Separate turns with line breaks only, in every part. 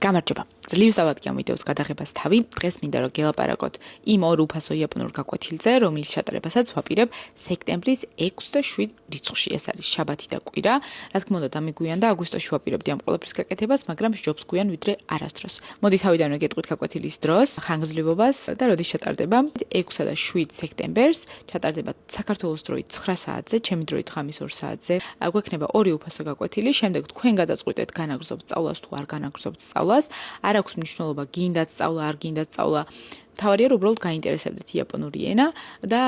გამარჯობა. ძლივს დავადგენ ვიდეოს გადაღებას თავი. დღეს მინდა რომ გელაპარაკოთ იმ ორ უფასო იაპონურ გაკვეთილზე, რომლის ჩატარებასაც ვაპირებ სექტემბრის 6 და 7 რიცხვში. ეს არის შაბათი და კვირა. რა თქმა უნდა, დამიგვიანდა აგვისტოში ვაპირებდი ამ ყველაფრის გაკეთებას, მაგრამ სჯობს გვიან ვიდრე არასდროს. მოდი თავიდანვე გეტყვით გაკვეთილის დროს, ხანგრძლივობას და როდის ჩატარდება. 6 და 7 სექტემბერს ჩატარდება საქართველოს დროით 9 საათზე, ჩემი დროით ღამის 2 საათზე. გვექნება ორი უფასო გაკვეთილი, შემდეგ თქვენ გადაწყვიტეთ განაგრძობთ სწავლას თუ არ განაგრძობთ სწავლას. არ აქვს მნიშვნელობა გინდათ სწავლა, არ გინდათ სწავლა. თავარია რომ უბრალოდ გაინტერესებდეთ იაპონური ენა და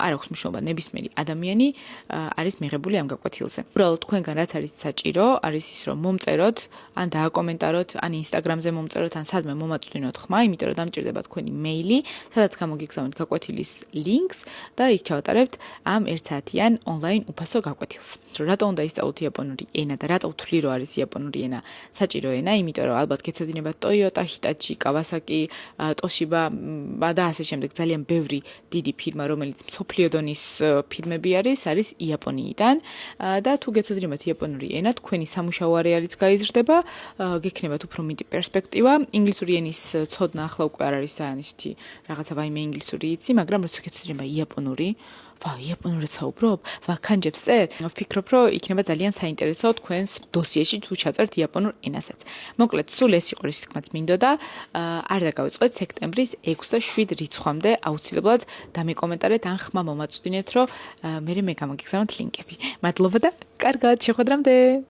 არ აქვს მნიშვნელობა ნებისმიერი ადამიანი არის მიღებული ამ გაკვეთილზე. უბრალოდ თქვენგან რაც არის საჭირო, არის ის რომ მომწეროთ, ან დააკომენტაროთ, ან ინსტაგრამზე მომწეროთ, ან სადმე მომაწვდინოთ ხმა, იმიტომ რომ დამჭირდება თქვენი მეილი, სადაც გამოგიგზავნით გაკვეთილის ლინკს და იქ ჩავატარებთ ამ 1 საათიან ონლაინ უფასო გაკვეთილს. რატო უნდა ისწავლოთ იაპონური ენა და რატო ვთვლი რომ არის იაპონური ენა საჭირო ენა, იმიტომ რომ ალბათ გეცოდინებათ Toyota, Hitachi, Kawasaki, Toshiba და ასე შემდეგ ძალიან ბევრი დიდი ფირმა, რომელიც მსოფლიო დონის ფირმები არის იაპონიიდან და თუ გეცოდინებათ იაპონური ენა, თქვენი სამუშაო არეალიც გაიზრდება, გექნებათ უფრო მეტი პერსპექტივა. ინგლისური ენის ცოდნა ახლა უკვე არ არის ძალიან ისეთი რაღაცა ვაიმე ინგლისური იცი, მაგრამ როცა გეცოდინება იაპონური იაპონურად საუბრობ, კანჯებს წერ, ვფიქრობ, რომ იქნება ძალიან საინტერესო თქვენს დოსიეში თუ ჩაწერთ იაპონურ ენასაც. მოკლედ, სულ ეს იყო რის თქმაც მინდოდა, არ დაგავიწყეთ სექტემბრის 6 და 7 რიცხვამდე აუცილებლად დამეკომენტარეთ ან ხმა მომაწვდინეთ, რომ მე გამოგიგზავნოთ ლინკები. მადლობა და კარგად, შეხვედრამდე.